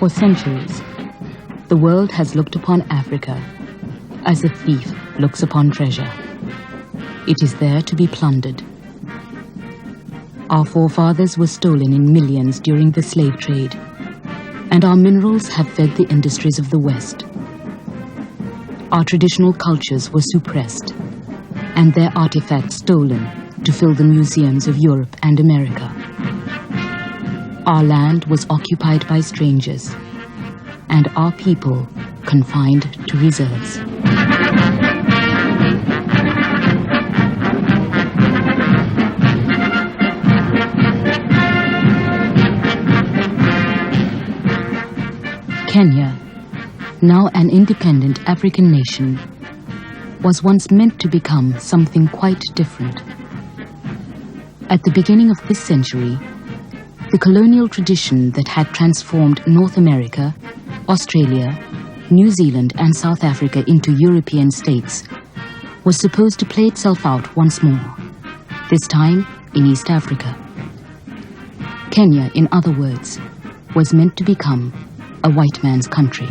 For centuries, the world has looked upon Africa as a thief looks upon treasure. It is there to be plundered. Our forefathers were stolen in millions during the slave trade, and our minerals have fed the industries of the West. Our traditional cultures were suppressed, and their artifacts stolen to fill the museums of Europe and America. Our land was occupied by strangers, and our people confined to reserves. Kenya, now an independent African nation, was once meant to become something quite different. At the beginning of this century, the colonial tradition that had transformed North America, Australia, New Zealand and South Africa into European states was supposed to play itself out once more, this time in East Africa. Kenya, in other words, was meant to become a white man's country.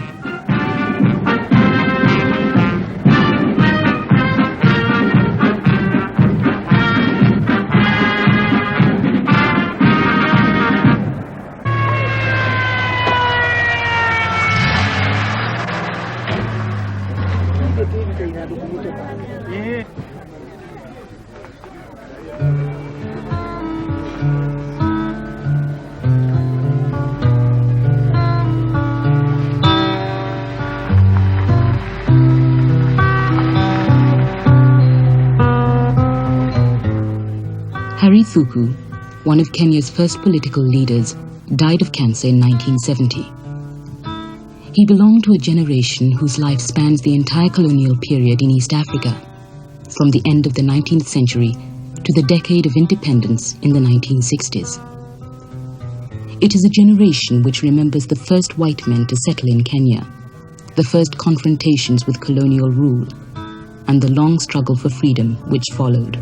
Harry Thuku, one of Kenya's first political leaders, died of cancer in 1970. He belonged to a generation whose life spans the entire colonial period in East Africa, from the end of the 19th century to the decade of independence in the 1960s. It is a generation which remembers the first white men to settle in Kenya, the first confrontations with colonial rule, and the long struggle for freedom which followed.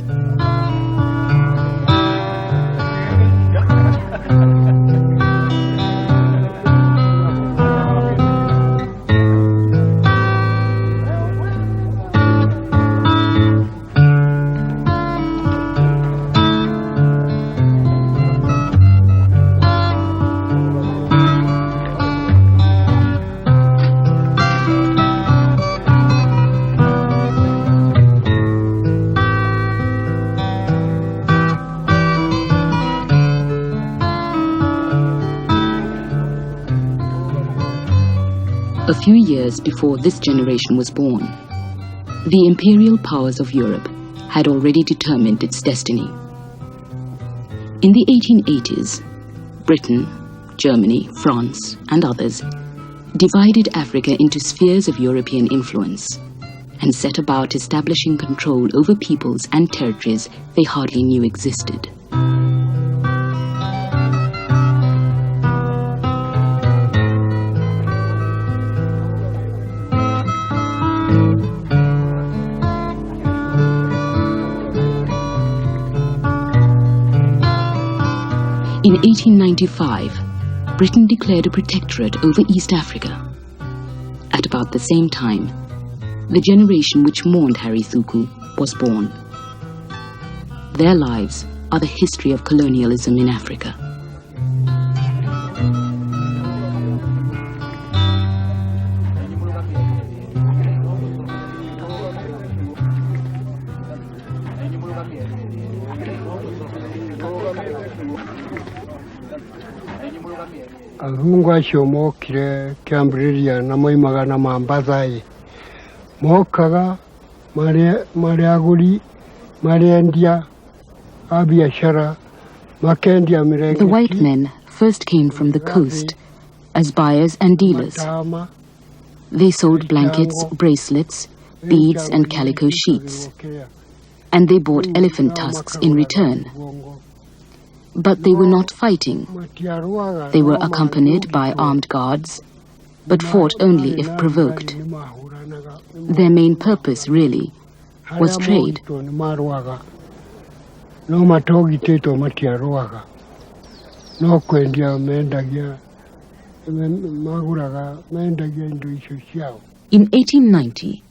A few years before this generation was born, the imperial powers of Europe had already determined its destiny. In the 1880s, Britain, Germany, France, and others divided Africa into spheres of European influence and set about establishing control over peoples and territories they hardly knew existed. In 1895, Britain declared a protectorate over East Africa. At about the same time, the generation which mourned Harry Thuku was born. Their lives are the history of colonialism in Africa. Alungwa shomo kire Cambridge na moimaga na Mombasa mokaga mariaguri mariendia abiashara makendia mirenge. The white men first came from the coast as buyers and dealers. They sold blankets, bracelets, beads and calico sheets, and they bought elephant tusks in return. But they were not fighting. They were accompanied by armed guards, but fought only if provoked. Their main purpose, really, was trade. 1890,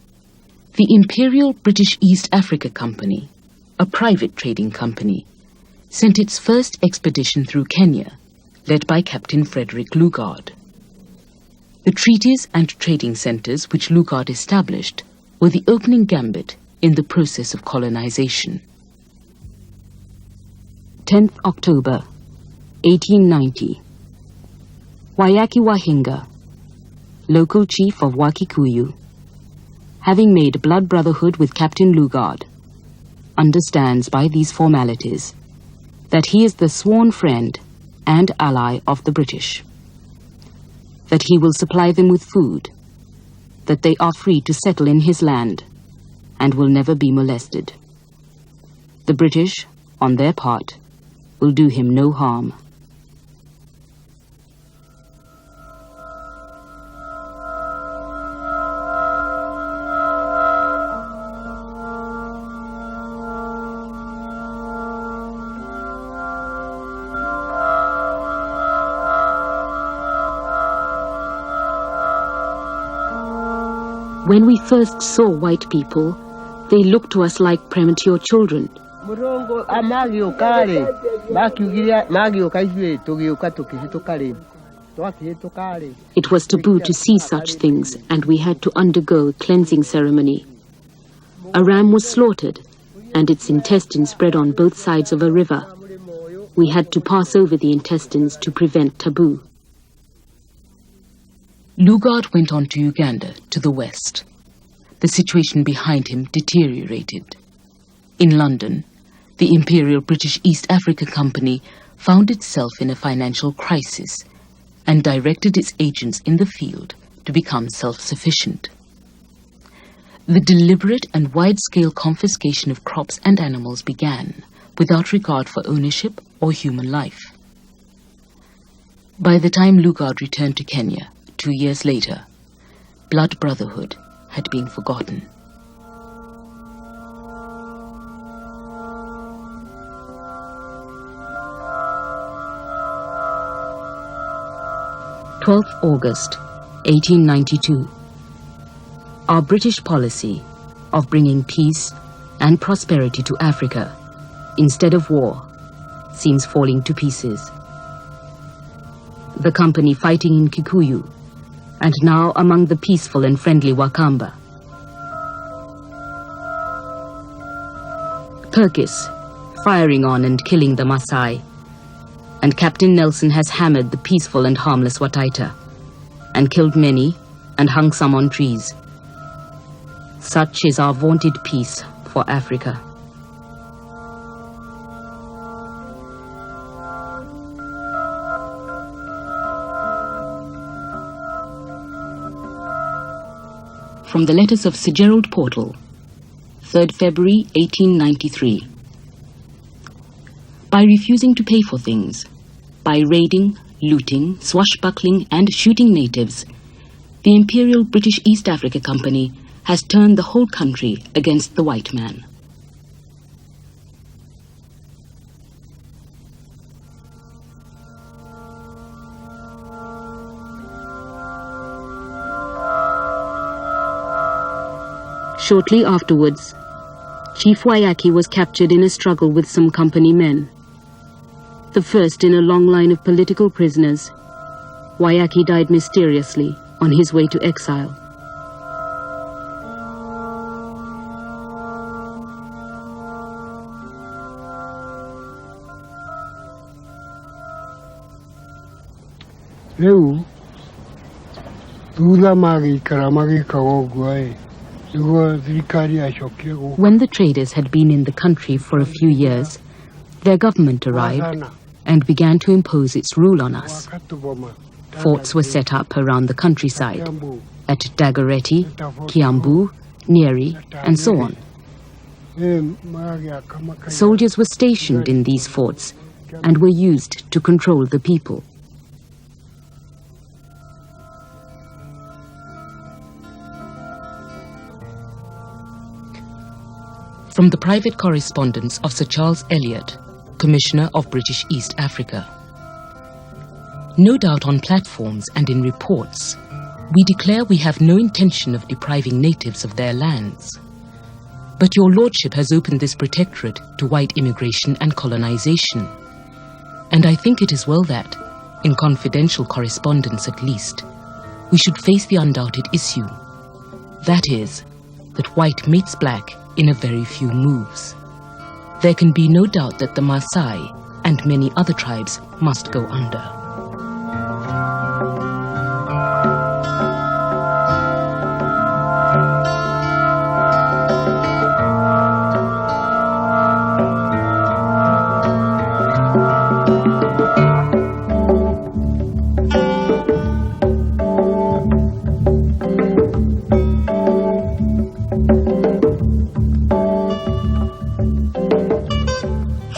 the Imperial British East Africa Company, a private trading company, sent its first expedition through Kenya, led by Captain Frederick Lugard. The treaties and trading centers which Lugard established were the opening gambit in the process of colonization. 10th October, 1890. Wayaki Wahinga, local chief of Wakikuyu, having made blood brotherhood with Captain Lugard, understands by these formalities that he is the sworn friend and ally of the British, that he will supply them with food, that they are free to settle in his land and will never be molested. The British, on their part, will do him no harm. When we first saw white people, they looked to us like premature children. It was taboo to see such things, and we had to undergo a cleansing ceremony. A ram was slaughtered, and its intestines spread on both sides of a river. We had to pass over the intestines to prevent taboo. Lugard went on to Uganda, to the west. The situation behind him deteriorated. In London, the Imperial British East Africa Company found itself in a financial crisis and directed its agents in the field to become self-sufficient. The deliberate and wide-scale confiscation of crops and animals began without regard for ownership or human life. By the time Lugard returned to Kenya, 2 years later, blood brotherhood had been forgotten. August 1892. Our British policy of bringing peace and prosperity to Africa instead of war seems falling to pieces. The company fighting in Kikuyu, and now among the peaceful and friendly Wakamba. Perkis, firing on and killing the Maasai, and Captain Nelson has hammered the peaceful and harmless Wataita, and killed many, and hung some on trees. Such is our vaunted peace for Africa. From the letters of Sir Gerald Portal, 3rd February 1893. By refusing to pay for things, by raiding, looting, swashbuckling and shooting natives, the Imperial British East Africa Company has turned the whole country against the white man. Shortly afterwards, Chief Wayaki was captured in a struggle with some company men. The first in a long line of political prisoners, Wayaki died mysteriously on his way to exile. When the traders had been in the country for a few years, their government arrived and began to impose its rule on us. Forts were set up around the countryside, at Dagoretti, Kiambu, Nyeri, and so on. Soldiers were stationed in these forts and were used to control the people. From the private correspondence of Sir Charles Elliot, Commissioner of British East Africa. No doubt on platforms and in reports, we declare we have no intention of depriving natives of their lands. But your lordship has opened this protectorate to white immigration and colonization. And I think it is well that, in confidential correspondence at least, we should face the undoubted issue. That is, that white meets black in a very few moves. There can be no doubt that the Maasai and many other tribes must go under.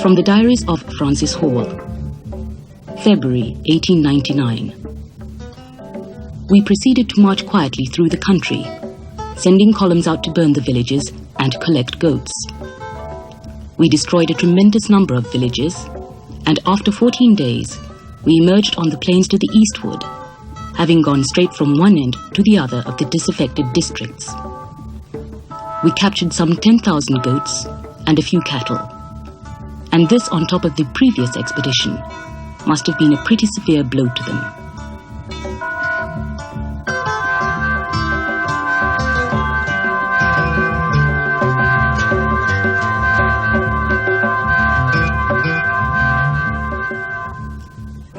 From the Diaries of Francis Hall, February 1899. We proceeded to march quietly through the country, sending columns out to burn the villages and collect goats. We destroyed a tremendous number of villages, and after 14 days, we emerged on the plains to the eastward, having gone straight from one end to the other of the disaffected districts. We captured some 10,000 goats and a few cattle. And this on top of the previous expedition must have been a pretty severe blow to them.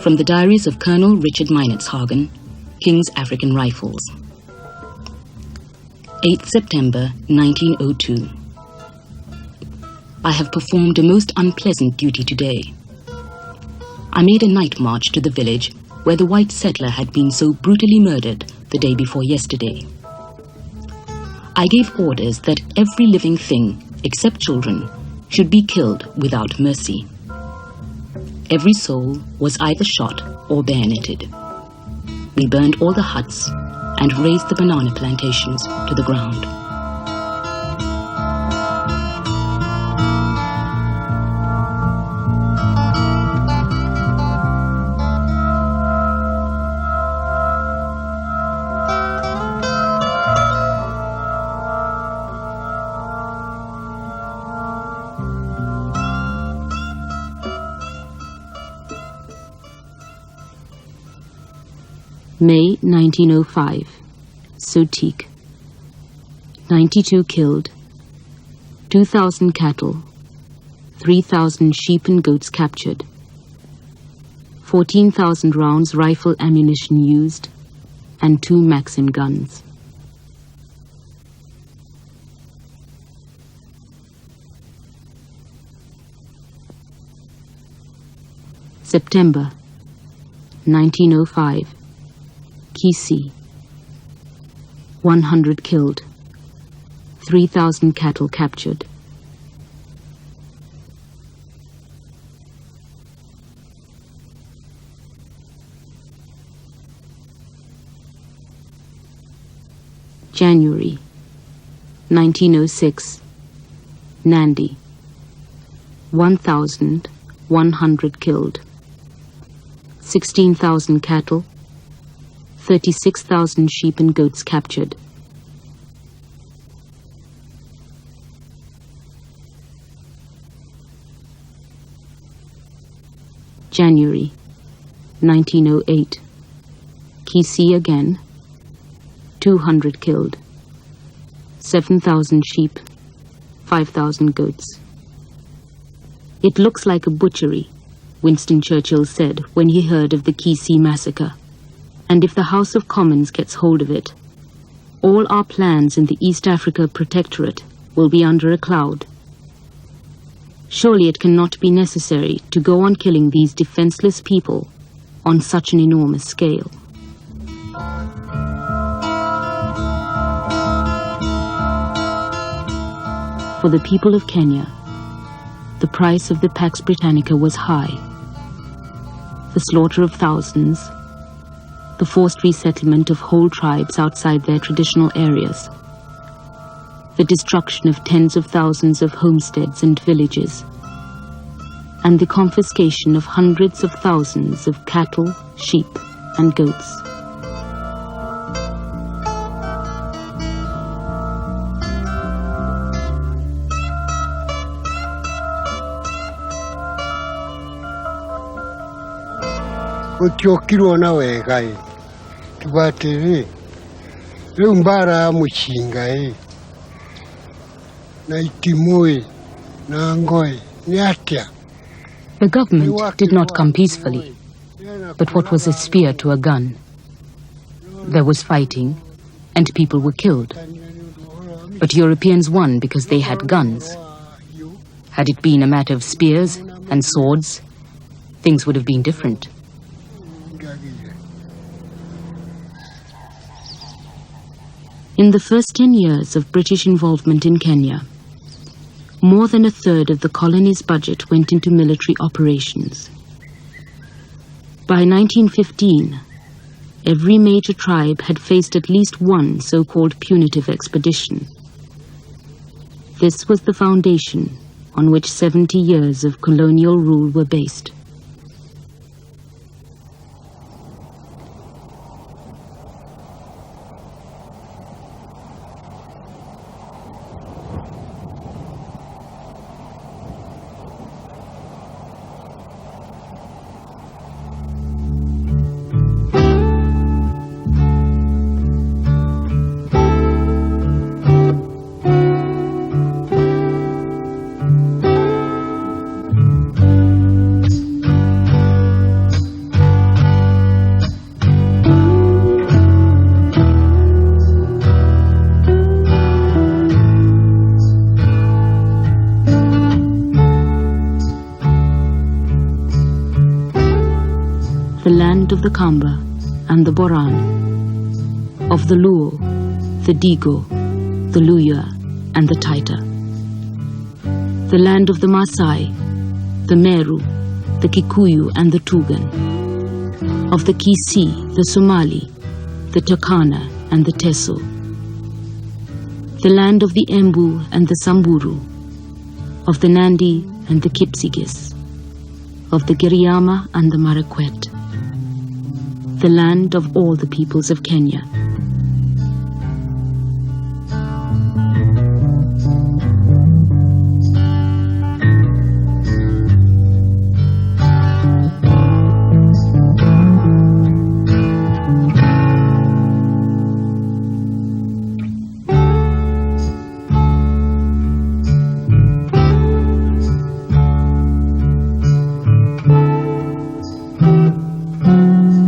From the Diaries of Colonel Richard Meinertzhagen, King's African Rifles. 8th September 1902. I have performed a most unpleasant duty today. I made a night march to the village where the white settler had been so brutally murdered the day before yesterday. I gave orders that every living thing, except children, should be killed without mercy. Every soul was either shot or bayoneted. We burned all the huts and razed the banana plantations to the ground. May 1905, Sotik. 92 killed, 2,000 cattle, 3,000 sheep and goats captured, 14,000 rounds rifle ammunition used, and 2 Maxim guns. September 1905, Kisi. 100 killed, 3,000 cattle captured. January 1906, Nandi. 1,100 killed, 16,000 cattle, 36,000 sheep and goats captured. January 1908, Kisi again. 200 killed, 7,000 sheep, 5,000 goats. It looks like a butchery, Winston Churchill said when he heard of the Kisi massacre. And if the House of Commons gets hold of it, all our plans in the East Africa Protectorate will be under a cloud. Surely it cannot be necessary to go on killing these defenseless people on such an enormous scale. For the people of Kenya, the price of the Pax Britannica was high. The slaughter of thousands, the forced resettlement of whole tribes outside their traditional areas, the destruction of tens of thousands of homesteads and villages, and the confiscation of hundreds of thousands of cattle, sheep, and goats. Okyokirwo na wega tubatiri riu mbara ya mucinga na itimui na ngoi ni atia. The government did not come peacefully, but what was a spear to a gun? There was fighting, and people were killed. But Europeans won because they had guns. Had it been a matter of spears and swords, things would have been different. In the first 10 years of British involvement in Kenya, more than a third of the colony's budget went into military operations. By 1915, every major tribe had faced at least one so-called punitive expedition. This was the foundation on which 70 years of colonial rule were based. The land of the Kamba and the Boran, of the Luo, the Digo, the Luya, and the Taita. The land of the Maasai, the Meru, the Kikuyu, and the Tugen. Of the Kisii, the Somali, the Turkana, and the Teso. The land of the Embu and the Samburu. Of the Nandi and the Kipsigis. Of the Giriama and the Marakwet. The land of all the peoples of Kenya.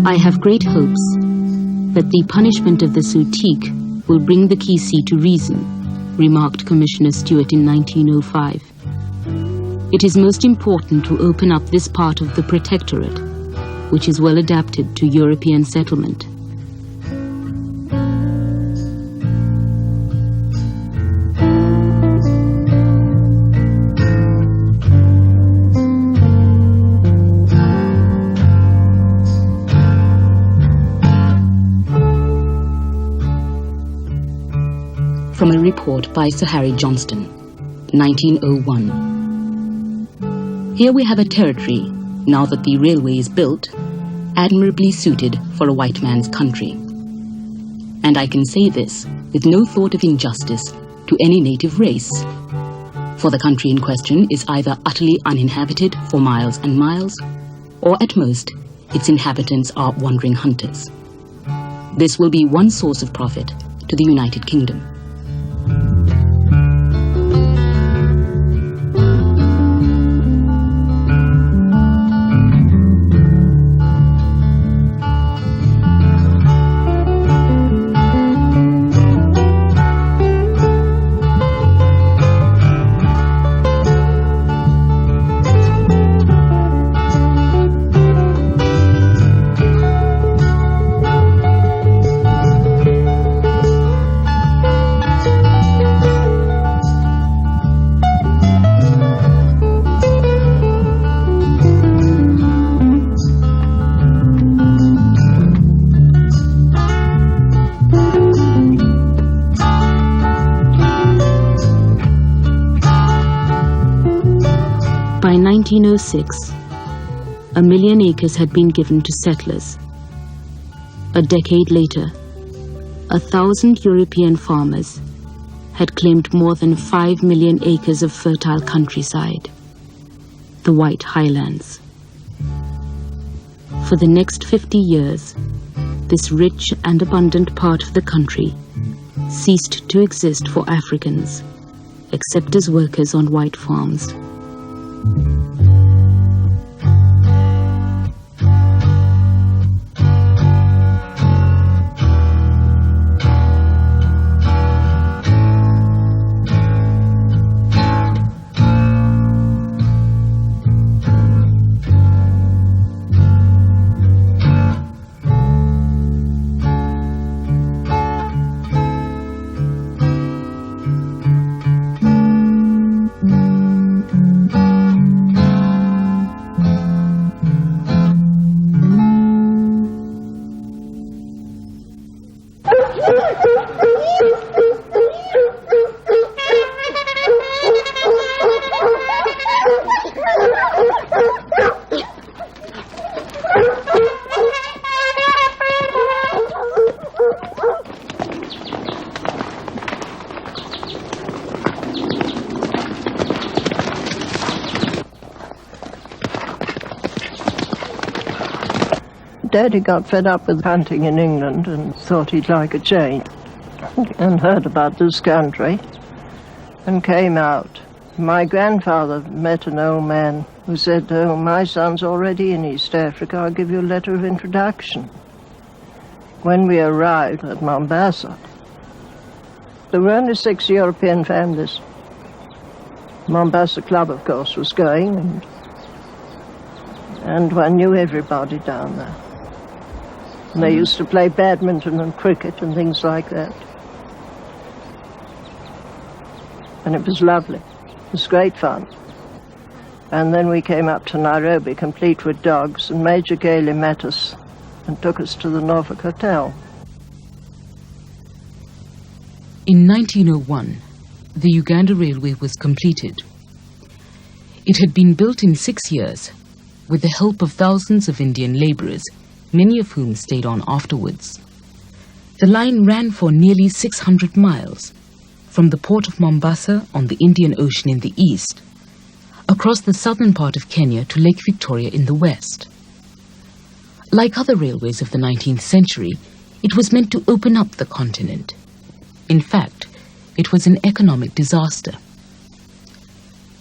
I have great hopes that the punishment of the Sutik will bring the Kisii to reason, remarked Commissioner Stewart in 1905. It is most important to open up this part of the protectorate, which is well adapted to European settlement. From a report by Sir Harry Johnston, 1901. Here we have a territory, now that the railway is built, admirably suited for a white man's country. And I can say this with no thought of injustice to any native race, for the country in question is either utterly uninhabited for miles and miles, or at most, its inhabitants are wandering hunters. This will be one source of profit to the United Kingdom. By 1906, 1 million acres had been given to settlers. A decade later, 1,000 European farmers had claimed more than 5 million acres of fertile countryside, the White Highlands. For the next 50 years, this rich and abundant part of the country ceased to exist for Africans, except as workers on white farms. Daddy got fed up with hunting in England and thought he'd like a change, and heard about this country and came out. My grandfather met an old man who said, "Oh, my son's already in East Africa, I'll give you a letter of introduction." When we arrived at Mombasa, there were only 6 European families. Mombasa Club, of course, was going, and one knew everybody down there. And they used to play badminton and cricket and things like that. And it was lovely. It was great fun. And then we came up to Nairobi, complete with dogs, and Major Gailey met us and took us to the Norfolk Hotel. In 1901, the Uganda Railway was completed. It had been built in 6 years with the help of thousands of Indian labourers, many of whom stayed on afterwards. The line ran for nearly 600 miles, from the port of Mombasa on the Indian Ocean in the east, across the southern part of Kenya to Lake Victoria in the west. Like other railways of the 19th century, it was meant to open up the continent. In fact, it was an economic disaster.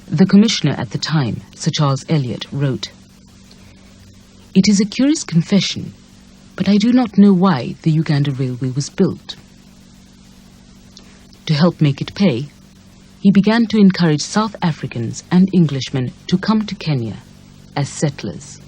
The commissioner at the time, Sir Charles Elliot, wrote, "It is a curious confession, but I do not know why the Uganda Railway was built." To help make it pay, he began to encourage South Africans and Englishmen to come to Kenya as settlers.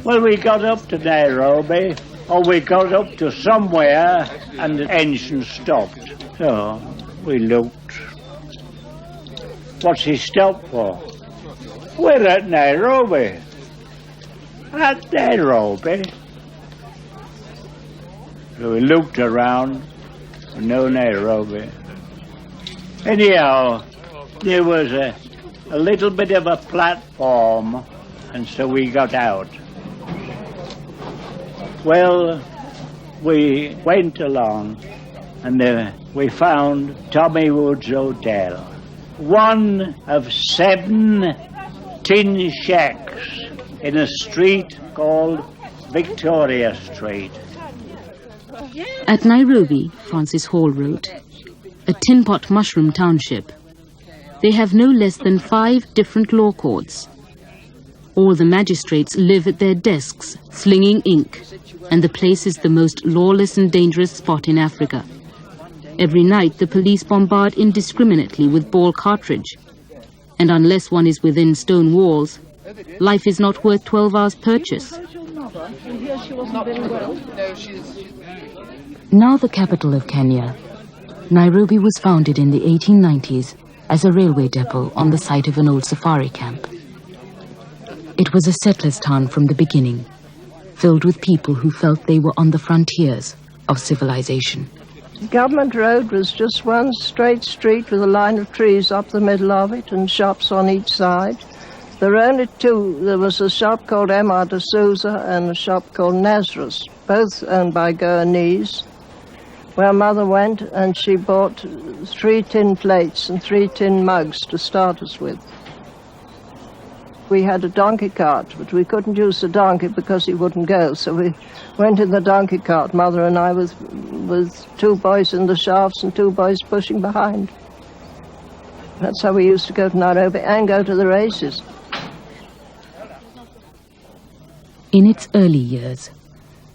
Well, we got up to Nairobi, or we got up to somewhere, and the engine stopped. So we looked. What's he stopped for? We're at Nairobi. At Nairobi. So we looked around, no Nairobi. Anyhow, there was a little bit of a platform, and so we got out. Well, we went along, and we found Tommy Wood's Hotel, one of 7 tin shacks in a street called Victoria Street. At Nairobi, Francis Hall wrote, a tin pot mushroom township, they have no less than 5 different law courts. All the magistrates live at their desks, slinging ink, and the place is the most lawless and dangerous spot in Africa. Every night, the police bombard indiscriminately with ball cartridge. And unless one is within stone walls, life is not worth 12 hours' purchase. Now the capital of Kenya, Nairobi was founded in the 1890s as a railway depot on the site of an old safari camp. It was a settler's town from the beginning, filled with people who felt they were on the frontiers of civilization. Government Road was just one straight street with a line of trees up the middle of it and shops on each side. There were only two. There was a shop called M.R. de Souza and a shop called Nazareth, both owned by Goanese, where Mother went and she bought 3 tin plates and 3 tin mugs to start us with. We had a donkey cart, but we couldn't use the donkey because he wouldn't go, so we went in the donkey cart, Mother and I, with 2 boys in the shafts and 2 boys pushing behind. That's how we used to go to Nairobi and go to the races. In its early years,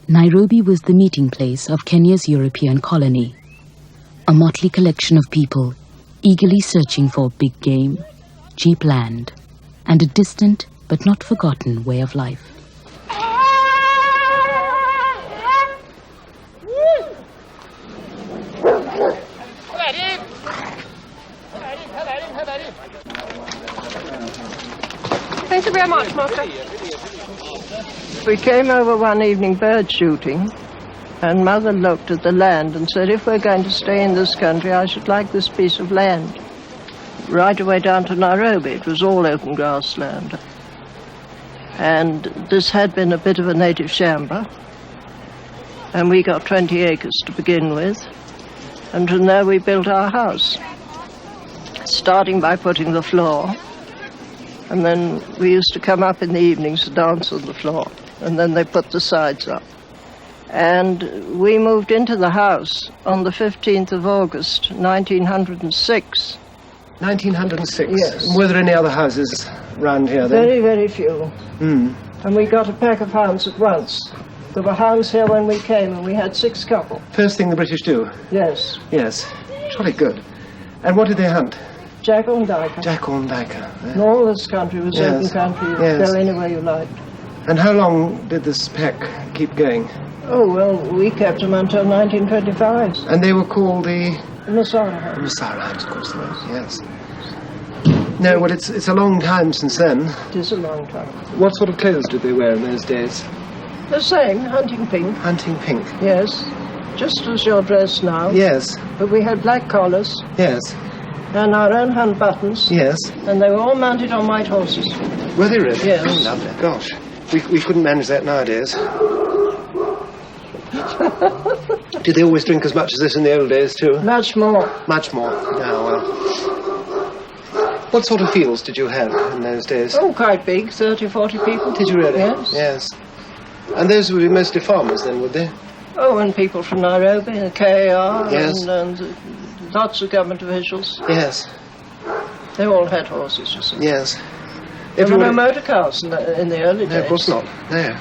Nairobi was the meeting place of Kenya's European colony, a motley collection of people eagerly searching for big game, cheap land, and a distant but not forgotten way of life. Thank you very much, Master. We came over one evening bird shooting, and Mother looked at the land and said, if we're going to stay in this country, I should like this piece of land. Right away down to Nairobi, it was all open grassland. And this had been a bit of a native shamba, and we got 20 acres to begin with, and from there we built our house, starting by putting the floor, and then we used to come up in the evenings to dance on the floor, and then they put the sides up. And we moved into the house on the 15th of August, 1906. 1906? Yes. Were there any other houses round here then? Very, very few. And we got a pack of hounds at once. There were hounds here when we came, and we had 6 couple. First thing the British do? Yes. Yes. Jolly good. And what did they hunt? Jackal and Dyker. Jackal and Dyker. And all this country was open country. You could go anywhere you liked. And how long did this pack keep going? Oh, well, we kept them until 1925. And they were called the... Masara hounds. Masara hounds, of course they were, yes. No, well, it's a long time since then. It is a long time. What sort of clothes did they wear in those days? The same, hunting pink. Hunting pink? Yes. Just as you're dressed now. Yes. But we had black collars. Yes. And our own hand buttons. Yes. And they were all mounted on white horses. Were they really? Yes. Oh, lovely. Gosh. We couldn't manage that nowadays. Did they always drink as much as this in the old days, too? Much more. Much more. Oh, well. What sort of fields did you have in those days? Oh, quite big, 30, 40 people. Did you really? Yes. Yes. And those would be mostly farmers then, would they? Oh, and people from Nairobi, the KAR, yes. and lots of government officials. Yes. They all had horses, you see. Yes. There were no motor cars in the early days. No, of course not. No.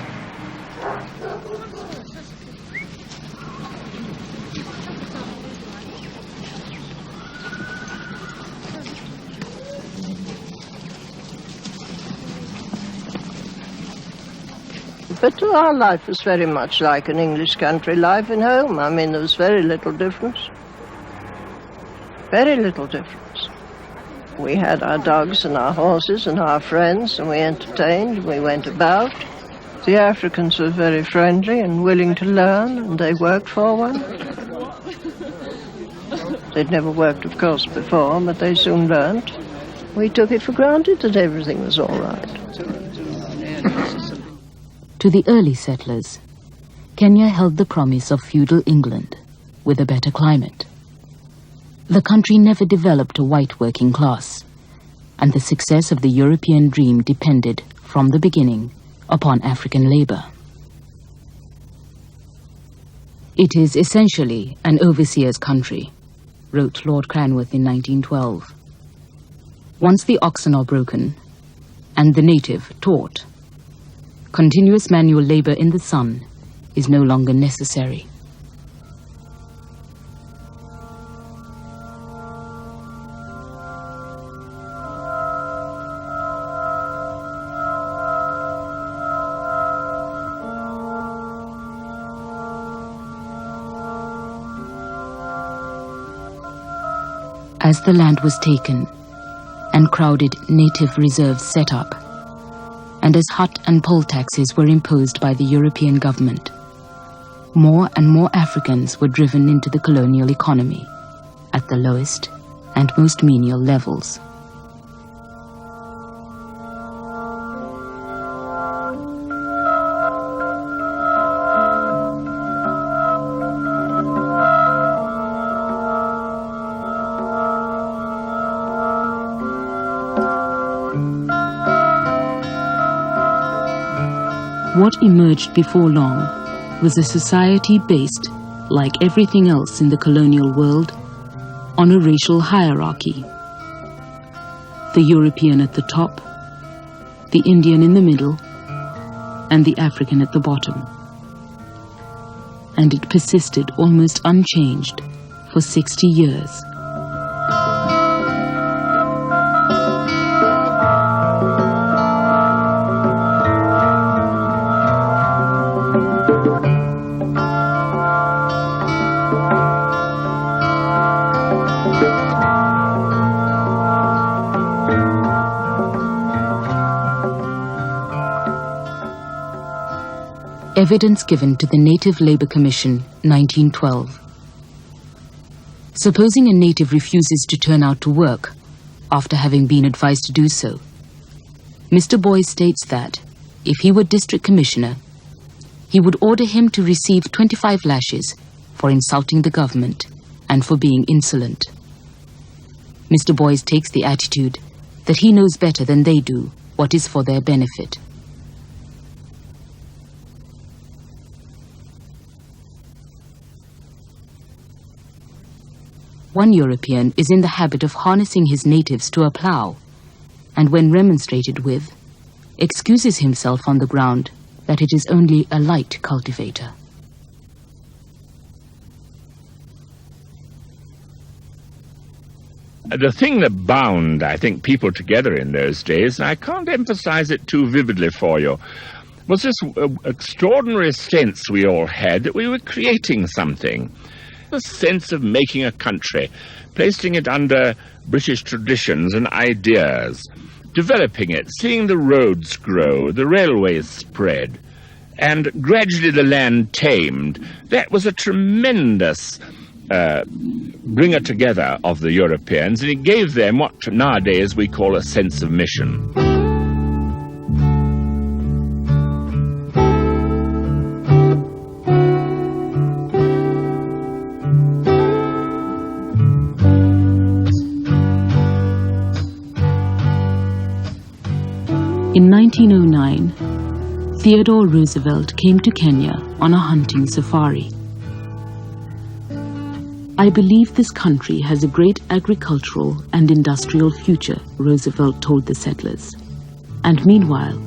But our life was very much like an English country life in home. I mean, there was very little difference. Very little difference. We had our dogs and our horses and our friends, and we entertained, we went about. The Africans were very friendly and willing to learn, and they worked for one. They'd never worked, of course, before, but they soon learned. We took it for granted that everything was all right. To the early settlers, Kenya held the promise of feudal England with a better climate. The country never developed a white working class, and the success of the European dream depended, from the beginning, upon African labor. It is essentially an overseer's country, wrote Lord Cranworth in 1912. Once the oxen are broken, and the native taught, continuous manual labor in the sun is no longer necessary. As the land was taken and crowded native reserves set up, and as hut and poll taxes were imposed by the European government, more and more Africans were driven into the colonial economy at the lowest and most menial levels. What emerged before long was a society based, like everything else in the colonial world, on a racial hierarchy. The European at the top, the Indian in the middle, and the African at the bottom. And it persisted almost unchanged for 60 years. Evidence given to the Native Labour Commission, 1912. Supposing a native refuses to turn out to work after having been advised to do so, Mr. Boys states that, if he were district commissioner, he would order him to receive 25 lashes for insulting the government and for being insolent. Mr. Boys takes the attitude that he knows better than they do what is for their benefit. One European is in the habit of harnessing his natives to a plough, and when remonstrated with, excuses himself on the ground that it is only a light cultivator. The thing that bound, I think, people together in those days, and I can't emphasize it too vividly for you, was this extraordinary sense we all had that we were creating something. The sense of making a country, placing it under British traditions and ideas, developing it, seeing the roads grow, the railways spread, and gradually the land tamed. That was a tremendous bringer together of the Europeans, and it gave them what nowadays we call a sense of mission. In 1909, Theodore Roosevelt came to Kenya on a hunting safari. I believe this country has a great agricultural and industrial future, Roosevelt told the settlers. And meanwhile,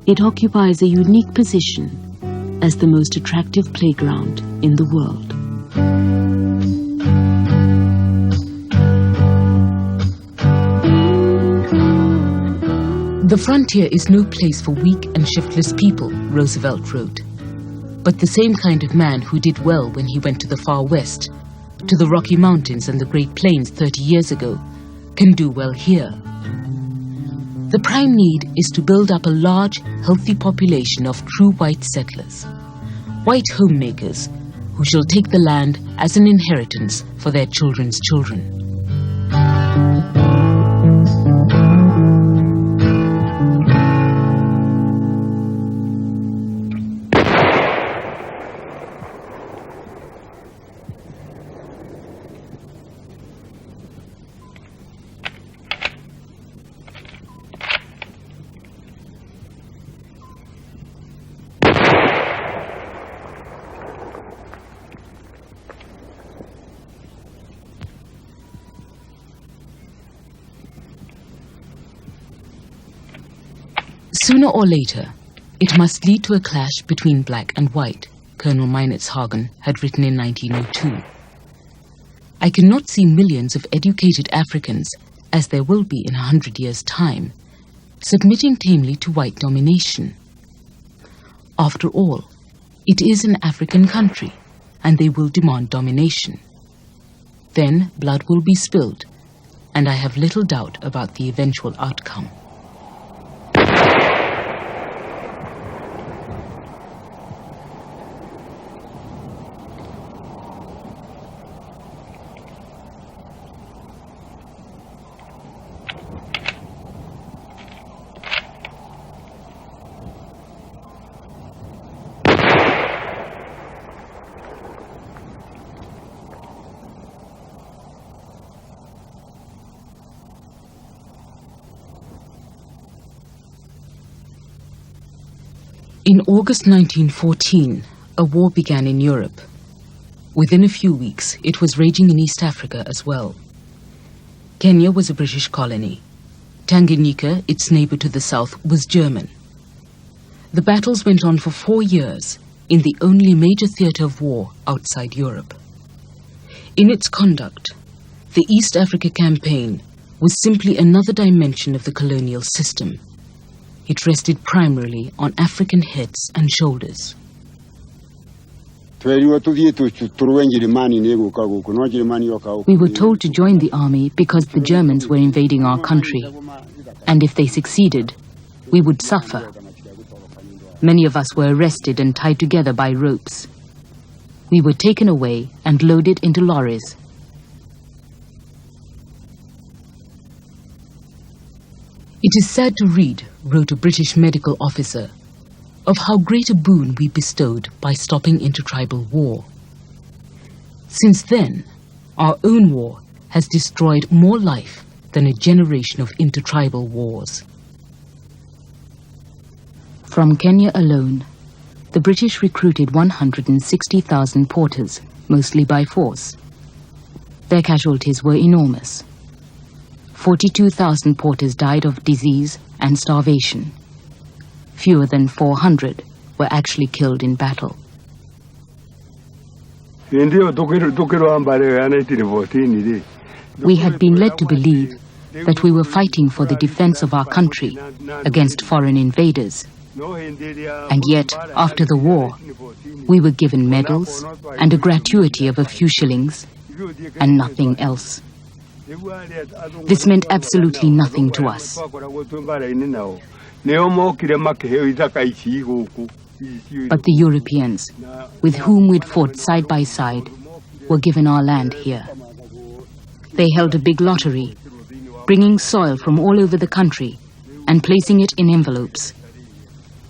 it occupies a unique position as the most attractive playground in the world. The frontier is no place for weak and shiftless people, Roosevelt wrote. But the same kind of man who did well when he went to the far west, to the Rocky Mountains and the Great Plains 30 years ago, can do well here. The prime need is to build up a large, healthy population of true white settlers, white homemakers who shall take the land as an inheritance for their children's children. Sooner or later, it must lead to a clash between black and white, Colonel Meinertzhagen had written in 1902. I cannot see millions of educated Africans, as there will be in 100 years' time, submitting tamely to white domination. After all, it is an African country, and they will demand domination. Then blood will be spilled, and I have little doubt about the eventual outcome. In August 1914, a war began in Europe. Within a few weeks, it was raging in East Africa as well. Kenya was a British colony. Tanganyika, its neighbor to the south, was German. The battles went on for 4 years in the only major theater of war outside Europe. In its conduct, the East Africa Campaign was simply another dimension of the colonial system. It rested primarily on African heads and shoulders. We were told to join the army because the Germans were invading our country, and if they succeeded, we would suffer. Many of us were arrested and tied together by ropes. We were taken away and loaded into lorries. It is sad to read, wrote a British medical officer, of how great a boon we bestowed by stopping intertribal war. Since then, our own war has destroyed more life than a generation of intertribal wars. From Kenya alone, the British recruited 160,000 porters, mostly by force. Their casualties were enormous. 42,000 porters died of disease and starvation. Fewer than 400 were actually killed in battle. We had been led to believe that we were fighting for the defense of our country against foreign invaders. And yet, after the war, we were given medals and a gratuity of a few shillings and nothing else. This meant absolutely nothing to us. But the Europeans, with whom we'd fought side by side, were given our land here. They held a big lottery, bringing soil from all over the country and placing it in envelopes.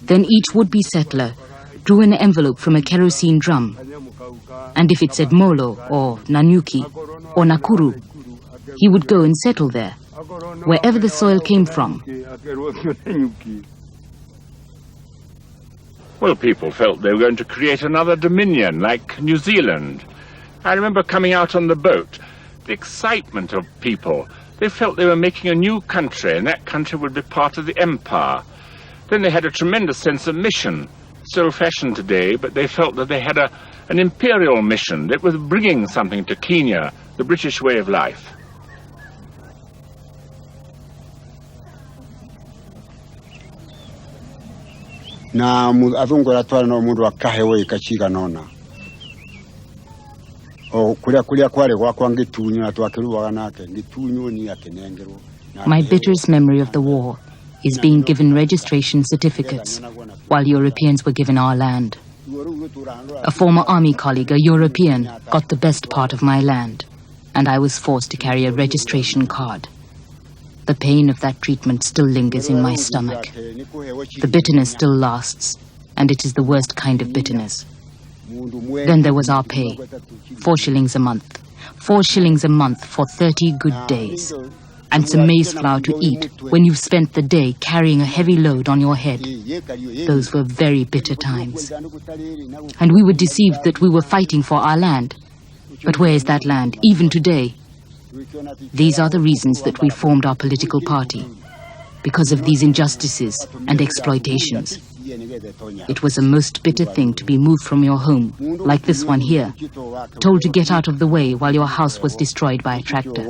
Then each would-be settler drew an envelope from a kerosene drum, and if it said Molo or Nanyuki or Nakuru, he would go and settle there, wherever the soil came from. Well, people felt they were going to create another dominion, like New Zealand. I remember coming out on the boat, the excitement of people. They felt they were making a new country, and that country would be part of the empire. Then they had a tremendous sense of mission, still fashioned today, but they felt that they had an imperial mission that was bringing something to Kenya, the British way of life. Na azungu aratwara no mundu akahewe ikachiga nona o kulia kwale gwakwa ngitunyu atwakiruwaga nake ngitunyu ni akenengerwo. My bitterest memory of the war is being given registration certificates while Europeans were given our land. A former army colleague, a European, got the best part of my land, and I was forced to carry a registration card. The pain of that treatment still lingers in my stomach. The bitterness still lasts, and it is the worst kind of bitterness. Then there was our pay, 4 shillings a month. 4 shillings a month for 30 good days. And some maize flour to eat when you've spent the day carrying a heavy load on your head. Those were very bitter times. And we were deceived that we were fighting for our land. But where is that land, even today? These are the reasons that we formed our political party, because of these injustices and exploitations. It was a most bitter thing to be moved from your home, like this one here, told to get out of the way while your house was destroyed by a tractor.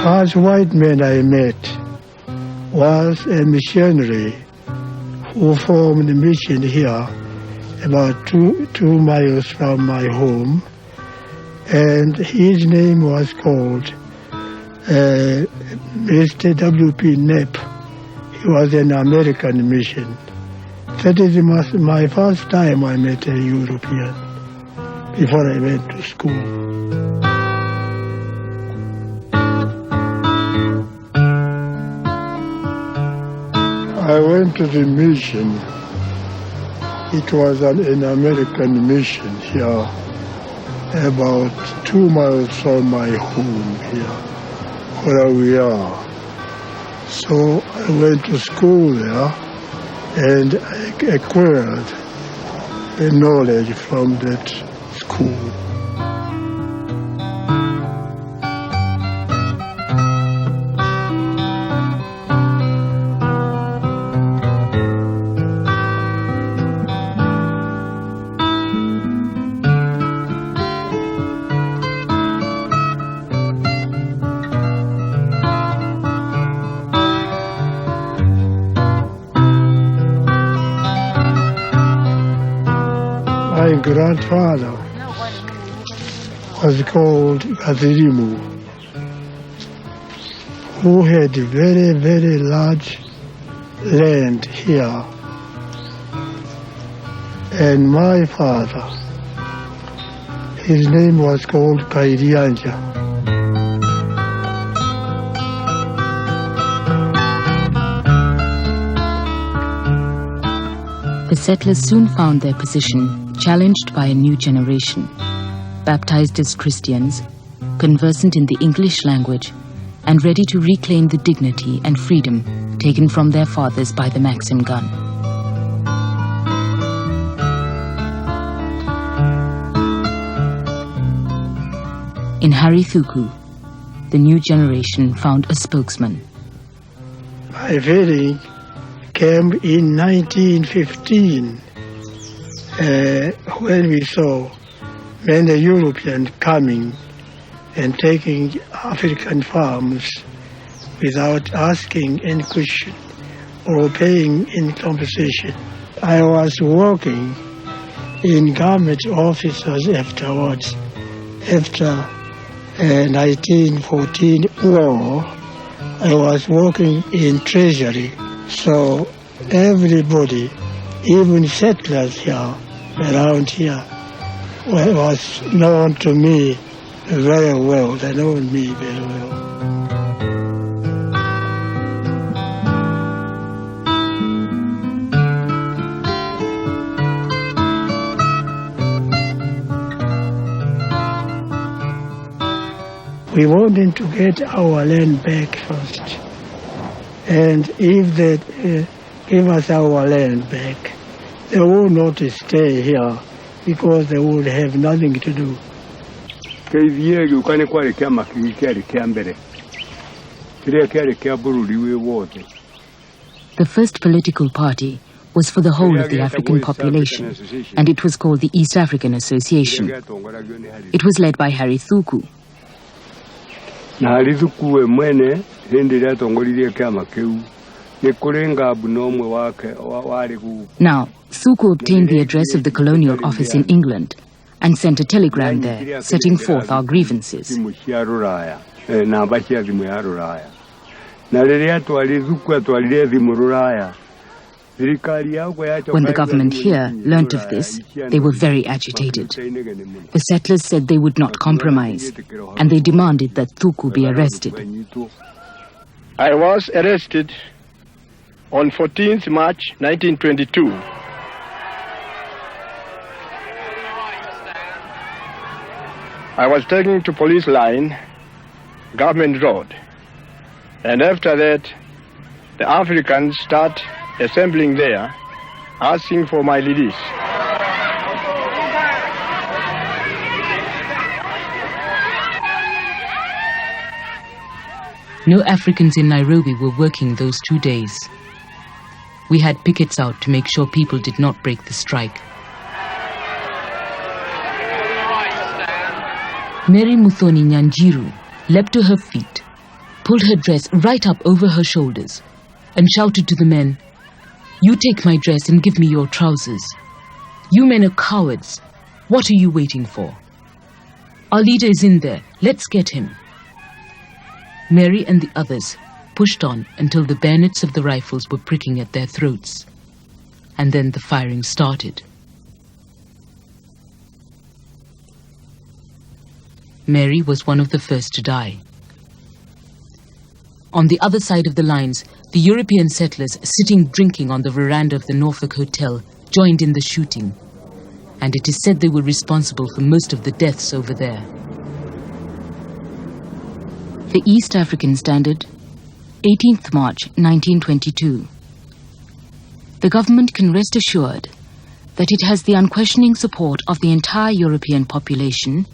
first white man I met was a missionary who formed a mission here about two miles from my home, and his name was called Mr. W.P. Knapp. He was an American mission. That is my first time I met a European before I went to school. I went to the mission. It was an American mission here, about 2 miles from my home here, where we are. So I went to school there, and I acquired the knowledge from that school. My grandfather was called Gazirimu, who had very, very large land here. And my father, his name was called Kairianja. The settlers soon found their position challenged by a new generation, baptized as Christians, conversant in the English language, and ready to reclaim the dignity and freedom taken from their fathers by the Maxim gun. In Harithuku, the new generation found a spokesman. My feeling came in 1915 when we saw many Europeans coming and taking African farms without asking any question or paying any compensation. I was working in government offices afterwards. After 1914 war, I was working in Treasury. So everybody, even settlers here, around here, was known to me very well. They know me very well. We wanted to get our land back first. And if they give us our land back, they will not stay here because they would have nothing to do. The first political party was for the whole of the African population, and it was called the East African Association. It was led by Harithuku. Now, Thuku obtained the address of the colonial office in England and sent a telegram there, setting forth our grievances. When the government here learnt of this, they were very agitated. The settlers said they would not compromise, and they demanded that Thuku be arrested. I was arrested on 14th March 1922. I was taken to police line, Government Road, and after that the Africans start assembling there, asking for my release. No Africans in Nairobi were working those 2 days. We had pickets out to make sure people did not break the strike. Mary Muthoni Nyanjiru leapt to her feet, pulled her dress right up over her shoulders and shouted to the men, "You take my dress and give me your trousers. You men are cowards. What are you waiting for? Our leader is in there. Let's get him." Mary and the others pushed on until the bayonets of the rifles were pricking at their throats. And then the firing started. Mary was one of the first to die. On the other side of the lines, the European settlers sitting drinking on the veranda of the Norfolk Hotel joined in the shooting, and it is said they were responsible for most of the deaths over there. The East African Standard, 18th March 1922. The government can rest assured that it has the unquestioning support of the entire European population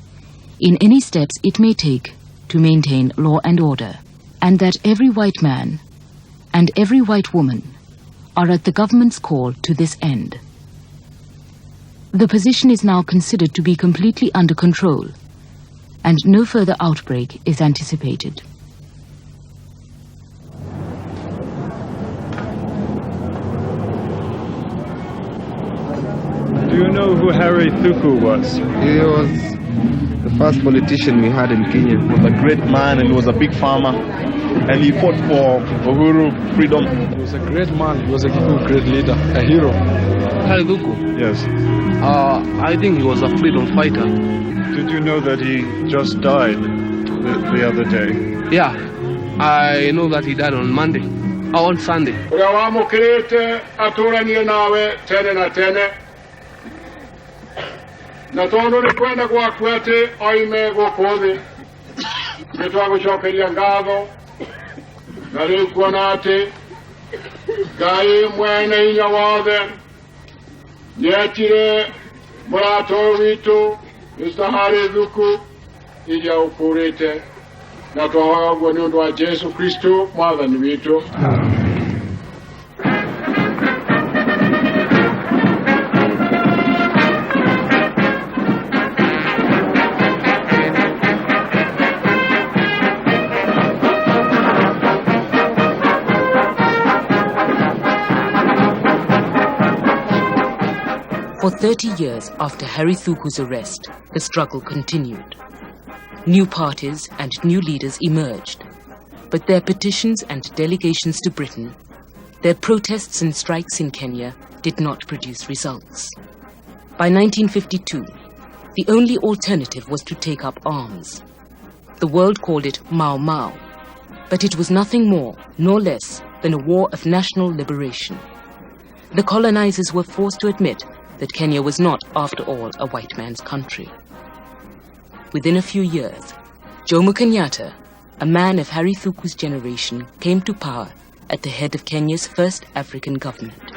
in any steps it may take to maintain law and order, and that every white man and every white woman are at the government's call to this end. The position is now considered to be completely under control, and no further outbreak is anticipated. Do you know who Harry Thuku was? He was the first politician we had in Kenya. He was a great man and he was a big farmer. And he fought for Uhuru, freedom. He was a great man. He was a great leader, a hero. Harry Thuku? Yes. I think he was a freedom fighter. Did you know that he just died the other day? Yeah, I know that he died on Monday. On Sunday. Na tono rikwenda kwa kwete oime gukudi nitwagucokeria ngatho na riu kuona ati Ngai mwene hinya wothe nietire mũrata ũyũ witũ Mr. Harry Thuku iria ũkũrĩte na twahoya ũguo nĩ ũndũ wa Jesu Kristo mwathani witũ. For 30 years after Harry Thuku's arrest, the struggle continued. New parties and new leaders emerged, but their petitions and delegations to Britain, their protests and strikes in Kenya did not produce results. By 1952, the only alternative was to take up arms. The world called it Mau Mau, but it was nothing more nor less than a war of national liberation. The colonizers were forced to admit that Kenya was not, after all, a white man's country. Within a few years, Jomo Kenyatta, a man of Harry Thuku's generation, came to power at the head of Kenya's first African government.